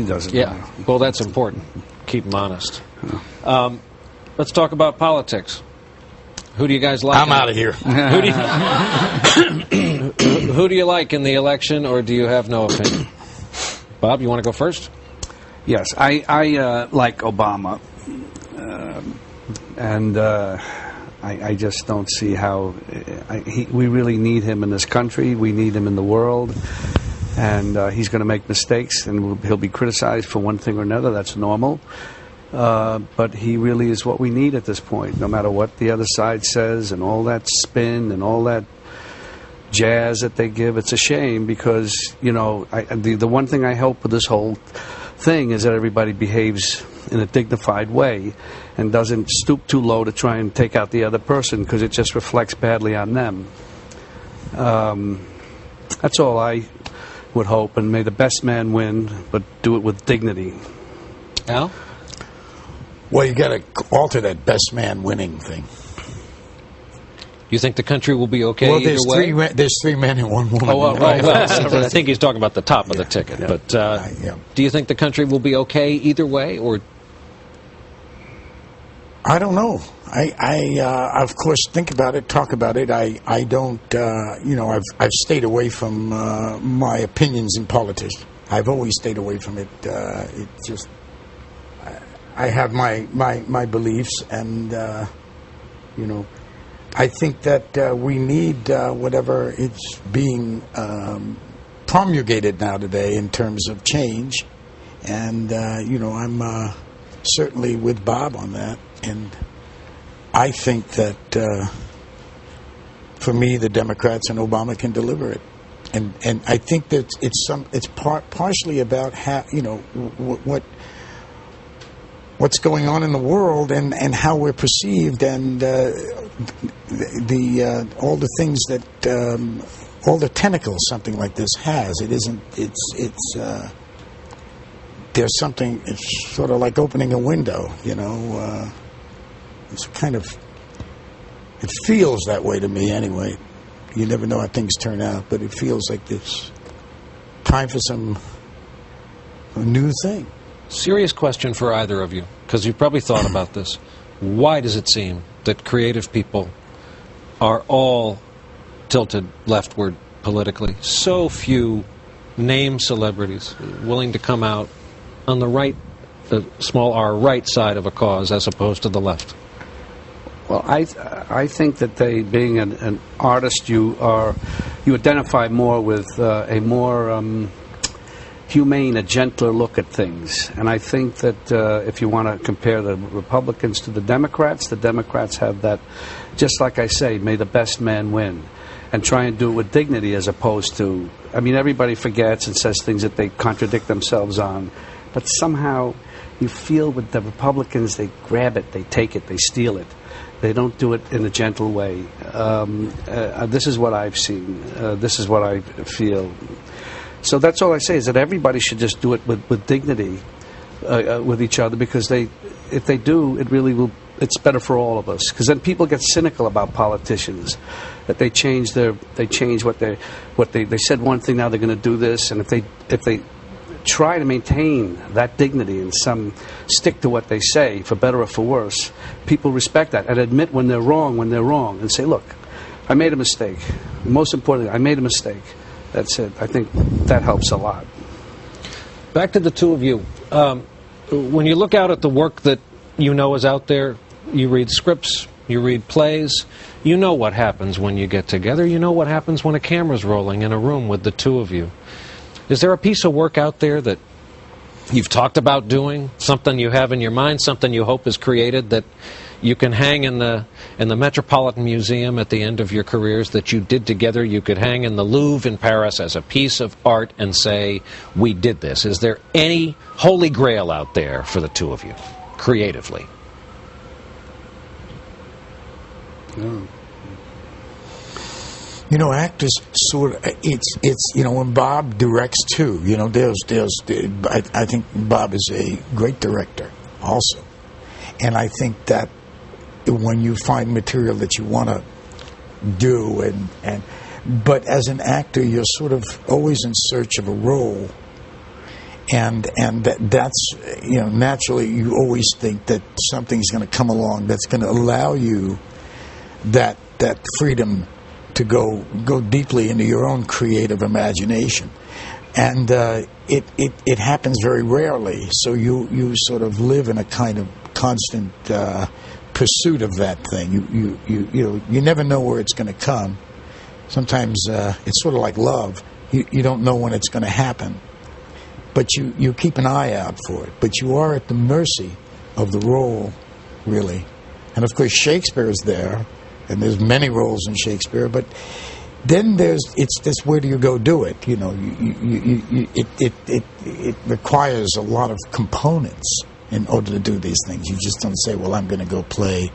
he doesn't. Yeah, well, that's important. Keep him honest. Let's talk about politics. Who do you guys like? I'm out of here. Who do you like in the election, or do you have no opinion? Bob, you want to go first? Yes, I like Obama, and I just don't see how we really need him in this country. We need him in the world, and he's going to make mistakes, and he'll be criticized for one thing or another. That's normal. But he really is what we need at this point, no matter what the other side says and all that spin and all that jazz that they give. It's a shame because, you know, the one thing I hope with this whole thing is that everybody behaves in a dignified way and doesn't stoop too low to try and take out the other person because it just reflects badly on them. That's all I would hope, and may the best man win, but do it with dignity. Al? Well, you got to alter that best man winning thing. You think the country will be okay well, either way? There's 3 men and 1 woman. Oh, well, I think he's talking about the top of the ticket. Yeah. But do you think the country will be okay either way, or? I don't know. I of course think about it, talk about it. I don't. You know, I've stayed away from my opinions in politics. I've always stayed away from it. It just. I have my beliefs, and you know, I think that we need whatever it's being promulgated now today in terms of change, and you know, I'm certainly with Bob on that, and I think that for me, the Democrats and Obama can deliver it, and I think that it's partially about how, you know, what's going on in the world and how we're perceived, and all the things that all the tentacles something like this has. It isn't. It's there's something. It's sort of like opening a window. You know, it's kind of. It feels that way to me anyway. You never know how things turn out, but it feels like this time for some new thing. Serious question for either of you, because you've probably thought about this. Why does it seem that creative people are all tilted leftward politically? So few name celebrities willing to come out on the right, small r, right side of a cause as opposed to the left. Well, I think that being an artist, you identify more with a more humane, a gentler look at things. And I think that if you want to compare the Republicans to the Democrats have that, just like I say, may the best man win. And try and do it with dignity as opposed to, I mean, everybody forgets and says things that they contradict themselves on. But somehow you feel with the Republicans, they grab it, they take it, they steal it. They don't do it in a gentle way. This is what I've seen. This is what I feel. So that's all I say, is that everybody should just do it with dignity with each other, because if they do, it really will. It's better for all of us, because then people get cynical about politicians, that they change what they said one thing, now they're going to do this, and if they try to maintain that dignity and stick to what they say, for better or for worse, people respect that and admit when they're wrong and say, look, I made a mistake. Most importantly, I made a mistake. That's it. I think that helps a lot. Back to the two of you. When you look out at the work that you know is out there, you read scripts, you read plays, you know what happens when you get together. You know what happens when a camera's rolling in a room with the two of you. Is there a piece of work out there that you've talked about doing, something you have in your mind, something you hope is created that you can hang in the Metropolitan Museum at the end of your careers, that you did together, you could hang in the Louvre in Paris as a piece of art and say, we did this? Is there any holy grail out there for the two of you, creatively? No. You know, actors sort of, it's you know, when Bob directs too, you know, I think Bob is a great director also. And I think that when you find material that you want to do, but as an actor, you're sort of always in search of a role. that's, naturally you always think that something's going to come along that's going to allow you that freedom to go deeply into your own creative imagination. And it happens very rarely, so you sort of live in a kind of constant pursuit of that thing. You never know where it's going to come. Sometimes it's sort of like love. You don't know when it's going to happen, but you keep an eye out for it. But you are at the mercy of the role, really. And of course, Shakespeare is there, and there's many roles in Shakespeare. But then it's this: where do you go do it? It requires a lot of components in order to do these things. You just don't say, "Well, I'm going to go play."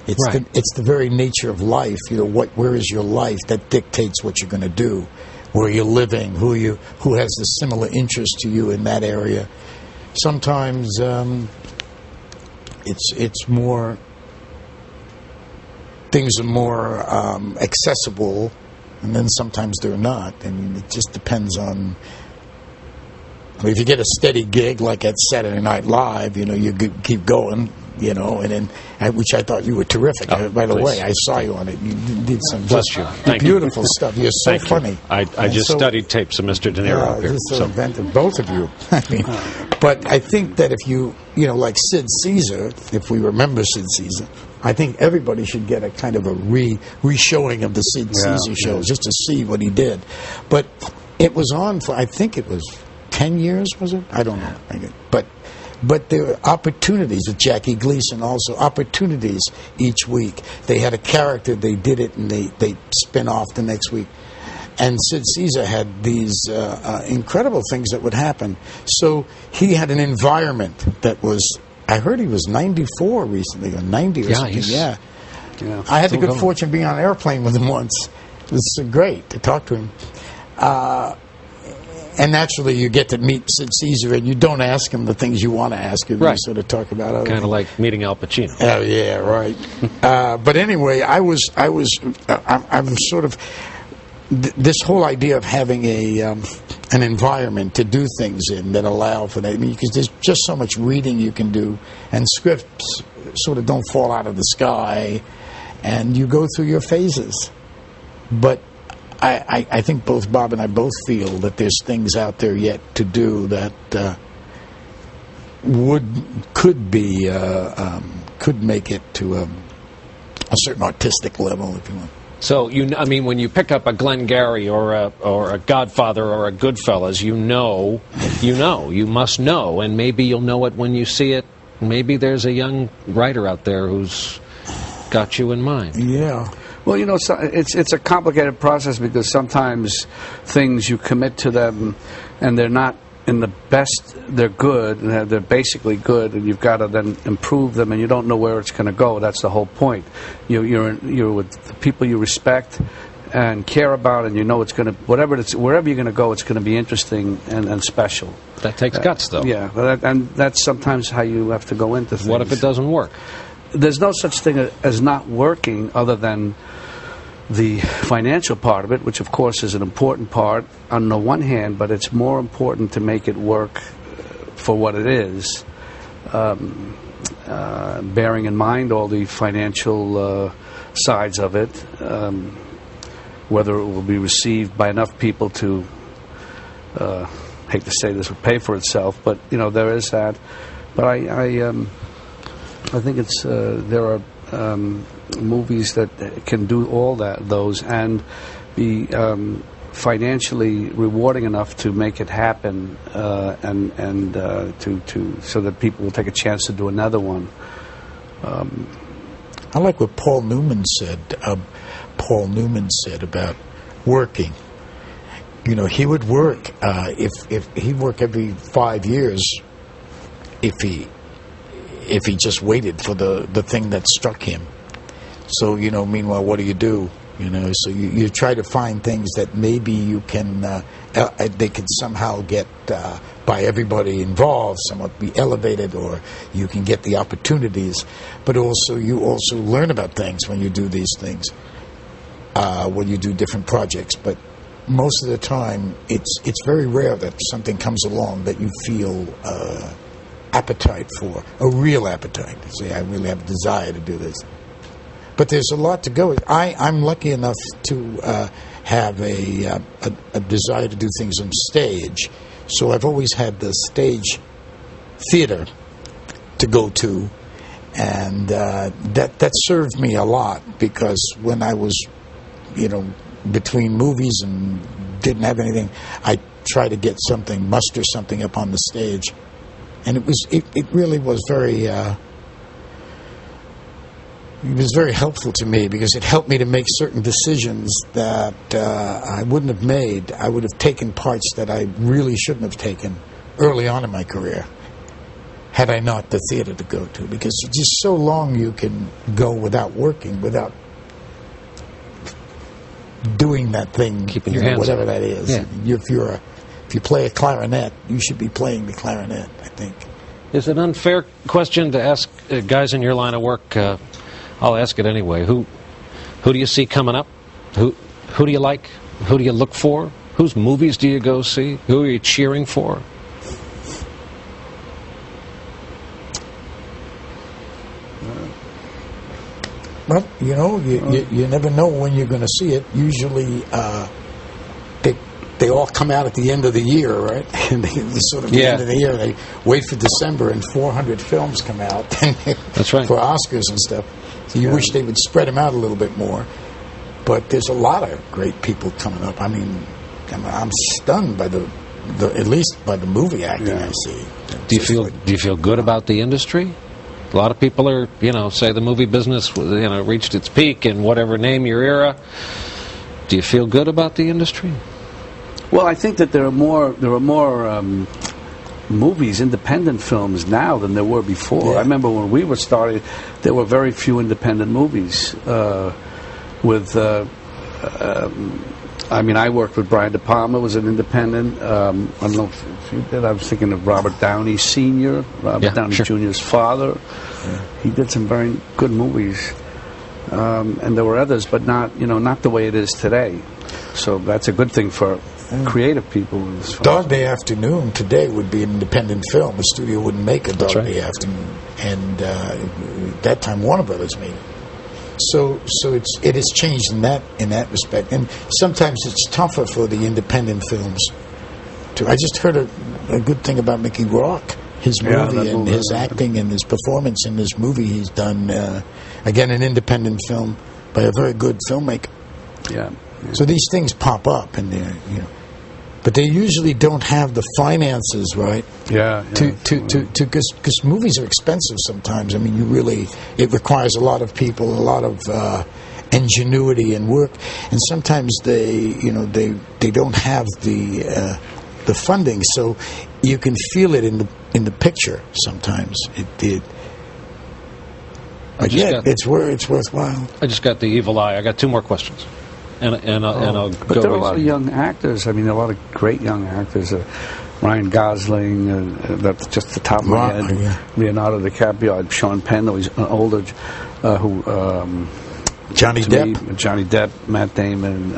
It's the very nature of life. Where is your life that dictates what you're going to do? Where you're living, who has the similar interest to you in that area. Sometimes it's more, things are more accessible, and then sometimes they're not. I mean, it just depends on. If you get a steady gig like at Saturday Night Live, you keep going. And then, which I thought you were terrific. By the way, I saw you on it. You did some beautiful stuff. You're so funny. I just studied tapes of Mr. De Niro up here. So inventive, both of you. I mean, but I think that if you like Sid Caesar, if we remember Sid Caesar, I think everybody should get a kind of a re-showing of the Sid Caesar shows just to see what he did. But it was on for, I think it was 10 years, was it? I don't know. But there were opportunities with Jackie Gleason also, opportunities each week. They had a character, they did it, and they spin off the next week. And Sid Caesar had these incredible things that would happen. So he had an environment that was, I heard he was 94 recently, or 90 or something. Yeah. I had the good fortune of being on an airplane with him once. It was great to talk to him. And naturally, you get to meet Sid Caesar, and you don't ask him the things you want to ask him. You sort of talk about other kind things. of like meeting Al Pacino. Oh yeah, right. But anyway, I'm sort of this whole idea of having an environment to do things in that allow for that. I mean, because there's just so much reading you can do, and scripts sort of don't fall out of the sky, and you go through your phases. But I think both Bob and I both feel that there's things out there yet to do that could make it to a certain artistic level, if you want. So when you pick up a Glengarry or a Godfather or a Goodfellas, you must know, and maybe you'll know it when you see it. Maybe there's a young writer out there who's got you in mind. Yeah. Well, it's a complicated process because sometimes things you commit to them and they're not in the best, they're good, and they're basically good, and you've got to then improve them, and you don't know where it's going to go. That's the whole point. You're with the people you respect and care about, and it's going to, wherever you're going to go, it's going to be interesting and special. That takes guts, though. Yeah, and that's sometimes how you have to go into things. What if it doesn't work? There's no such thing as not working other than the financial part of it, which of course is an important part on the one hand, but it's more important to make it work for what it is, bearing in mind all the financial sides of it, whether it will be received by enough people to, hate to say this, would pay for itself, but there is that. But I think it's there are movies that can do all those and be financially rewarding enough to make it happen, and so that people will take a chance to do another one. I like what Paul Newman said. Paul Newman said about working. He would work if he'd work every 5 years if he just waited for the thing that struck him. So, meanwhile, what do? So you try to find things that maybe you can, they can somehow get, by everybody involved, somewhat be elevated, or you can get the opportunities. But you also learn about things when you do these things, when you do different projects. But most of the time, it's very rare that something comes along that you feel appetite for, a real appetite. Say, I really have a desire to do this. But there's a lot to go. I'm lucky enough to have a desire to do things on stage, so I've always had the stage theater to go to, and that served me a lot, because when I was, between movies and didn't have anything, I tried to get something, muster something up on the stage, and it really was very. It was very helpful to me, because it helped me to make certain decisions that I wouldn't have made. I would have taken parts that I really shouldn't have taken early on in my career had I not the theater to go to, because it's just so long you can go without working, without doing that thing, keeping your hands whatever up. That is. Yeah. If you play a clarinet, you should be playing the clarinet, I think. Is it an unfair question to ask guys in your line of work? I'll ask it anyway. Who do you see coming up? Who do you like? Who do you look for? Whose movies do you go see? Who are you cheering for? Well, you never know when you're going to see it. Usually, they all come out at the end of the year, right? And the end of the year, they wait for December, and 400 films come out. That's right. For Oscars and stuff. So you wish they would spread them out a little bit more. But there's a lot of great people coming up. I mean, I'm stunned by at least by the movie acting I see. Do you feel good about the industry? A lot of people are, say the movie business, reached its peak in whatever name your era. Do you feel good about the industry? Well, I think that there are more movies, independent films now than there were before. Yeah. I remember when we were starting, there were very few independent movies. I worked with Brian De Palma, was an independent. I don't know if you did. I was thinking of Robert Downey Sr., Robert Downey Jr.'s father. Yeah. He did some very good movies. And there were others, but not the way it is today. So that's a good thing for creative people. Dog Day Afternoon today would be an independent film. The studio wouldn't make a Dog Day Afternoon, and at that time Warner Brothers made it. So it has changed in that respect, and sometimes it's tougher for the independent films. I just heard a good thing about Mickey Rourke, his movie and his acting and his performance in this movie he's done. Again, an independent film by a very good filmmaker. Yeah. So these things pop up, and but they usually don't have the finances, right? Because movies are expensive sometimes. I mean, it requires a lot of people, a lot of ingenuity and work, and sometimes they don't have the funding, so you can feel it in the picture. Sometimes it's worthwhile. I just got the evil eye. I got two more questions. And I'll but go there are a lot of young actors. I mean, a lot of great young actors. Ryan Gosling, that's just the top of my head. Yeah. Leonardo DiCaprio, Sean Penn, though he's older. Johnny Depp. Johnny Depp, Matt Damon.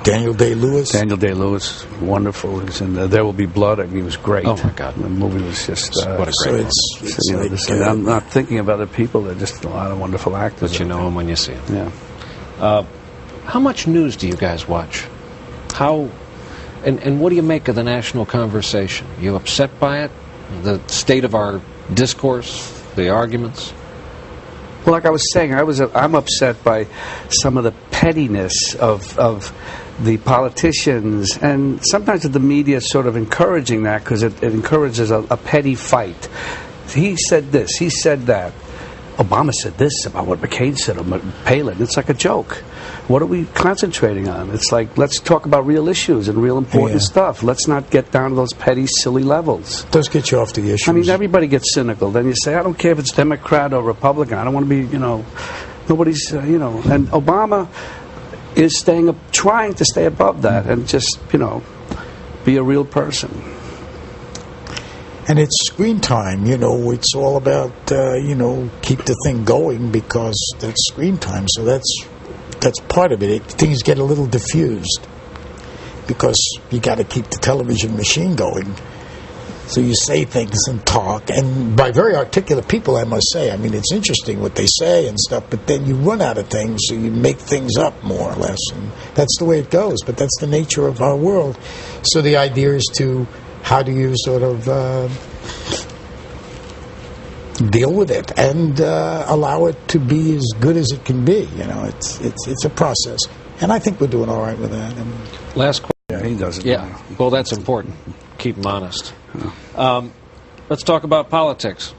Daniel Day-Lewis. Daniel Day-Lewis, wonderful. He's in There Will Be Blood. I mean, he was great. Oh, my God. The movie was just... what a great movie. I'm not thinking of other people. There are just a lot of wonderful actors. But you know them when you see them. Yeah. How much news do you guys watch? And what do you make of the national conversation? Are you upset by it? The state of our discourse? The arguments? Well, like I was saying, I'm upset by some of the pettiness of the politicians, and sometimes the media sort of encouraging that, because it encourages a petty fight. He said this, he said that. Obama said this about what McCain said or Palin. It's like a joke. What are we concentrating on? It's like, let's talk about real issues and real important stuff. Let's not get down to those petty, silly levels. It does get you off the issues. I mean, everybody gets cynical. Then you say, I don't care if it's Democrat or Republican. I don't want to be, nobody's, And Obama is trying to stay above that and just, be a real person. And it's screen time, it's all about, keep the thing going, because that's screen time. So that's part of it. Things get a little diffused. because you got to keep the television machine going. So you say things and talk, and by very articulate people, I must say. I mean, it's interesting what they say and stuff, but then you run out of things, so you make things up more or less, and that's the way it goes. But that's the nature of our world. So the idea is to, how do you sort of deal with it and allow it to be as good as it can be? You know, it's a process, and I think we're doing all right with that. And last question. Yeah, he does it. Yeah, well, that's important. Keep them honest. Let's talk about politics.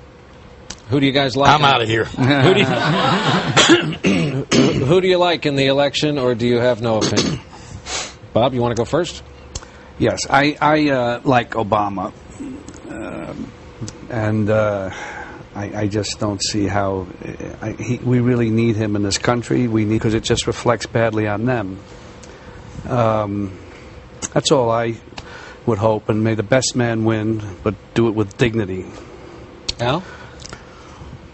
Who do you guys like? I'm out of here. Who do you like in the election, or do you have no opinion? Bob, you want to go first? Yes, I like Obama, and I just don't see how we really need him in this country. We need, because it just reflects badly on them. That's all I would hope, and may the best man win, but do it with dignity. Al?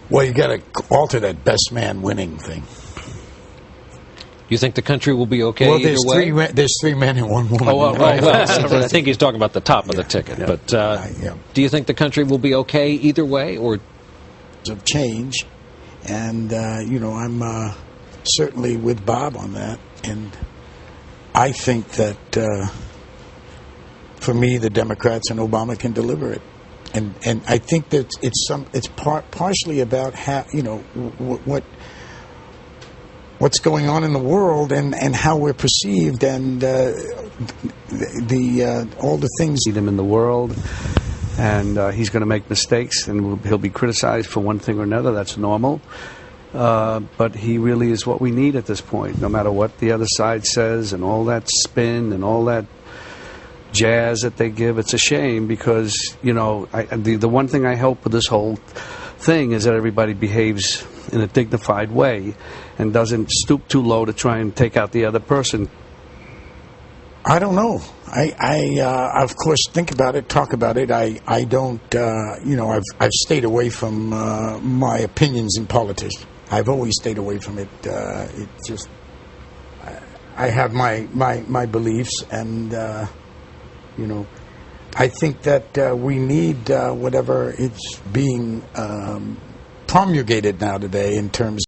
Well, you got to alter that best man winning thing. You think the country will be okay well, either way? There's three men and one woman. Oh, well, I think he's talking about the top of the ticket. Yeah. But do you think the country will be okay either way, or of change? And I'm certainly with Bob on that, and I think that for me, the Democrats and Obama can deliver it, and I think that it's partially about how, what's going on in the world and how we're perceived, and all the things. See them in the world, and he's going to make mistakes, and he'll be criticized for one thing or another. That's normal. But he really is what we need at this point, no matter what the other side says and all that spin and all that jazz that they give. It's a shame because, the one thing I hope with this whole thing is that everybody behaves in a dignified way and doesn't stoop too low to try and take out the other person. I don't know. I of course think about it, talk about it. I don't, I've stayed away from my opinions in politics. I've always stayed away from it. It just, I have my beliefs, and I think that we need whatever it's being promulgated now today in terms